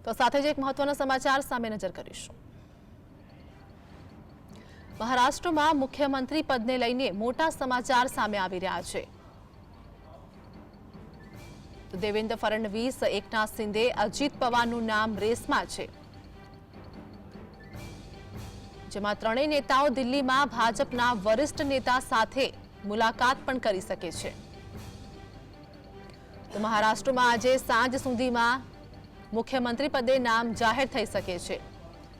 તો સાથે જ એક મહત્વના સમાચાર સામે નજર કરીશું। મહારાષ્ટ્રમાં મુખ્યમંત્રી પદને લઈને મોટા સમાચાર સામે આવી રહ્યા છે। દેવેન્દ્ર ફડણવીસ, એકનાથ શિંદે, અજીત પવારનું નામ રેસમાં છે, જેમાં ત્રણેય નેતાઓ દિલ્હીમાં ભાજપના વરિષ્ઠ નેતા સાથે મુલાકાત પણ કરી શકે છે। તો મહારાષ્ટ્રમાં આજે સાંજ સુધીમાં મુખ્યમંત્રી પદે નામ જાહેર થઈ શકે છે।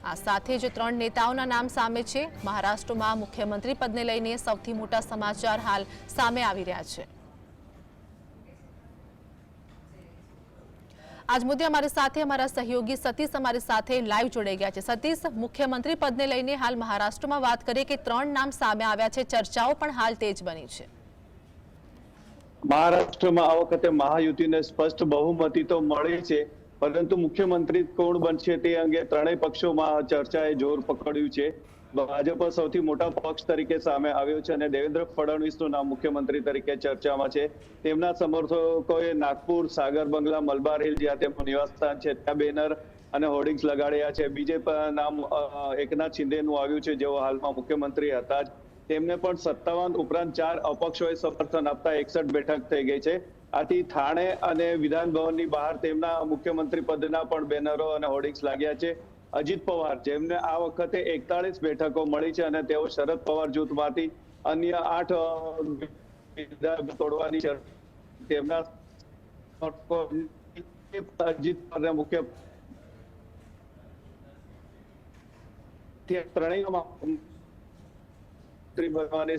આ સાથે જ ત્રણ નેતાઓના નામ સામે છે। મહારાષ્ટ્રમાં મુખ્યમંત્રી પદને લઈને સૌથી મોટા સમાચાર હાલ સામે આવી રહ્યા છે। आज मुद्दे हमारे साथ हमारा सहयोगी सतीश हमारे साथ लाइव जोड़ाई गया है। सतीश, मुख्यमंत्री पद ने लईने हाल महाराष्ट्र में बात करिए कि त्रण नाम सामे आव्या छे, चर्चाओं पण हाल तेज बनी है। महाराष्ट्र में आ वखते महायुति ने स्पष्ट बहुमती तो मळी छे, परंतु मुख्यमंत्री कोण बनशे ते अंगे त्रणेय पक्षों में चर्चाए जोर पकड़्युं छे। भाजप सौथी मोटा पक्ष तरीके सामे आव्यो छे अने देवेंद्र फडणवीसनुं नाम मुख्यमंत्री तरीके चर्चामां छे। तेमना समर्थकोए नागपुर, सागर बंगला, मलबार हिल ज्यां तेमनुं निवासस्थान छे त्यां बेनर अने होर्डिंग्स लगाड्या छे। बीजे नाम एकनाथ शिंदेनुं आव्युं छे, जेओ हालमां मुख्यमंत्री हता। तेमने पण 57 उपरांत 4 अपक्षोए समर्थन आपता 61 बेठक थई गई छे। आथी थाणे अने विधान भवननी बहार तेमना मुख्यमंत्री पदना पण बेनरो अने होर्डिंग्स लाग्या छे। अजीत पवार जेमने आ वखते 41 बेठको मळी छे अने तेओ शरद पवार जूथमांथी अन्य 8 विधायक तोड़वानी छे। तेमना अजीत पवारने मुख्य त्रणेयमां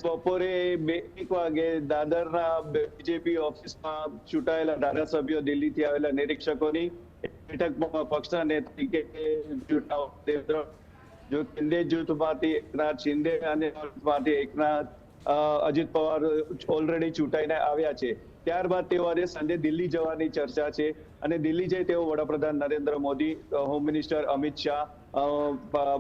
बपोरे 1 वागे दादरना बीजेपी ऑफिसमां चूंटाયેલા ધારાસભ્યો દિલ્હીથી આવેલા નિરીક્ષકોની બેઠકમાં પક્ષના નેતા જો શિંદે જૂથમાંથી એકનાથ શિંદે અને જૂથમાંથી એકનાથ અજીત પવાર ઓલરેડી ચૂંટાઈને આવ્યા છે। ત્યારબાદ તેઓ આજે સાંજે દિલ્હી જવાની ચર્ચા છે અને દિલ્હી જઈ તેઓ વડાપ્રધાન નરેન્દ્ર મોદી, હોમ મિનિસ્ટર અમિત શાહ,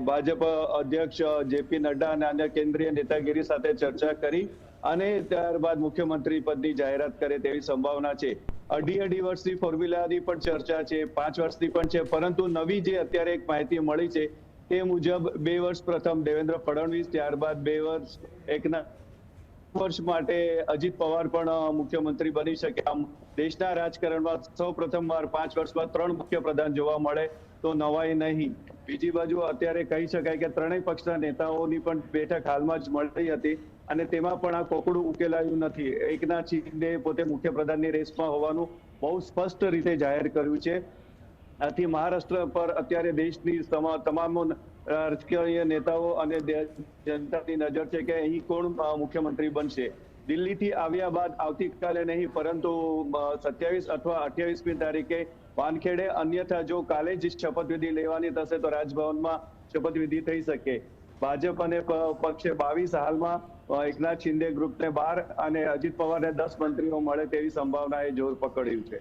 ભાજપ અધ્યક્ષ જેપી નડ્ડા અને અન્ય કેન્દ્રીય નેતાગીરી સાથે ચર્ચા કરી અને ત્યારબાદ મુખ્યમંત્રી પદની જાહેરાત કરે તેવી સંભાવના છે। અઢી વર્ષની ફોર્મ્યુલાની પણ ચર્ચા છે, 5 વર્ષની પણ છે, પરંતુ નવી જે અત્યારે એક માહિતી મળી છે તે મુજબ 2 વર્ષ પ્રથમ દેવેન્દ્ર ફડણવીસ, ત્યારબાદ 2 વર્ષ એકનાથ वर्ष माटे अजीत पवार पण मुख्यमंत्री बनी शके। आम देशना राजकारणमां सौ प्रथमवार 5 वर्ष बाद 3 मुख्य प्रधान जोवा मळे तो नवाई नहीं। बीजी बाजु अत्यारे कही शकाय के त्रणेय पक्षना नेताओनी पण बेठक हालमां ज मळी हती अने तेमां पण आ कोकड़ું उकेलायुं नथी। एकनाथ शिंदे पोते मुख्य प्रधाननी रेसमां होवानुं बहु स्पष्ट रीते जाहेर कर्युं छे। आथी महाराष्ट्र पर अत्यारे देशनी તમામ राजकीय नेताओं અને जनतानी नजर છે કે અહીં કોણ મુખ્યમંત્રી બનશે। દિલ્હીથી આવ્યા બાદ આવતીકાલે નહીં પરંતુ 27 अथवा 28મી તારીખે વાનખેડે, अन्यथा जो काले જ શપથવિધિ લેવાની થશે તો રાજભવનમાં શપથવિધિ થઈ શકે। ભાજપ અને પક્ષે 22 હાલમાં એકનાથ શિંદે ગ્રુપને 12 અને અજીત પવારને 10 મંત્રીઓ મળે તેવી સંભાવનાએ જોર પકડ્યું છે।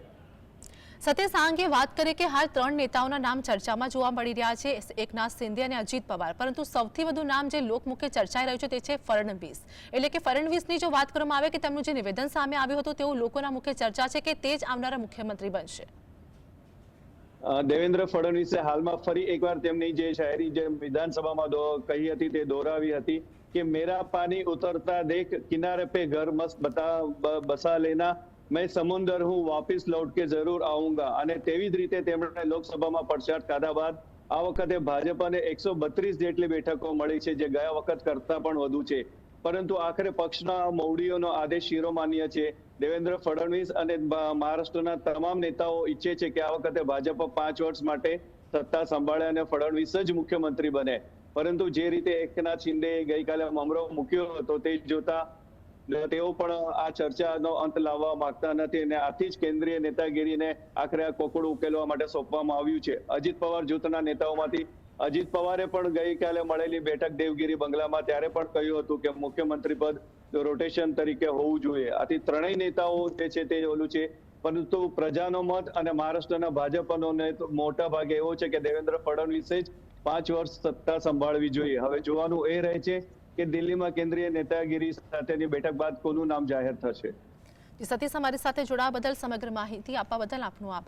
सतीश, आ अंगे बात करें कि हाल 3 नेताओं नाम चर्चा में जोवा मळी रह्या छे, एकनाथ शिंदे और अजीत पवार, परंतु सौथी वधु नाम जे लोकमुखे चर्चाई रह्युं छे ते छे फडणवीस। एटले के फडणवीसनी जो बात करवामां आवे कि तेमनुं जे निवेदन सामे आव्युं हतुं तेवुं लोकोना मुखे चर्चा छे कि ते ज आवनारा मुख्यमंत्री बनशे। देवेंद्र फडणवीसे हालमां फरी एकवार तेमनी जे शायरी जे विधानसभामां कही हती ते दोहरावी हती कि मेरा पानी उतरता देख, किनारे पे घर मस्त बसा लेना, मैं समुंदर हूं, वापिस लौट के जरूर आऊंगा। અને તેવી જ રીતે તેમણે લોકસભામાં પડછાટ ખાધા બાદ આ વખતે ભાજપને 132 જેટલી બેઠકો મળી છે, જે ગયા વખત કરતા પણ વધુ છે। પરંતુ આખરે પક્ષના મૌડીઓનો આદેશ શિરોમાન્ય છે। દેવેન્દ્ર ફડણવીસ અને મહારાષ્ટ્રના તમામ નેતાઓ ઈચ્છે છે કે આ વખતે ભાજપ 5 વર્ષ માટે સત્તા સંભાળે અને ફડણવીસ જ મુખ્યમંત્રી બને। પરંતુ જે રીતે એકનાથ શિંદે ગઈકાલે મમરો મૂક્યો હતો તે જોતા તેઓ પણ આ ચર્ચાનો અંત લાવવા માંગતા નથી અને આથી જ કેન્દ્રીય નેતાગીરીને આખરે આ કોકડું ઉકેલવા માટે સોંપવામાં આવ્યું છે। અજીત પવાર જૂથના નેતાઓમાંથી અજીત પવારે પણ ગઈકાલે મળેલી બેઠક દેવગીરી બંગલામાં ત્યારે પણ કહ્યું હતું કે મુખ્યમંત્રી પદ રોટેશન તરીકે હોવું જોઈએ। આથી ત્રણેય નેતાઓ જે છે તે ઓલું છે, પરંતુ પ્રજાનો મત અને મહારાષ્ટ્રના ભાજપનો મોટા ભાગે એવો છે કે દેવેન્દ્ર ફડણવીસે જ 5 વર્ષ સત્તા સંભાળવી જોઈએ। હવે જોવાનું એ રહે છે કે દિલ્હીમાં કેન્દ્રીય નેતાગીરી સાથેની બેઠક બાદ કોનું નામ જાહેર થશે। સતીશ, અમારી સાથે જોડાવા બદલ સમગ્ર માહિતી આપવા બદલ આપનો આભાર।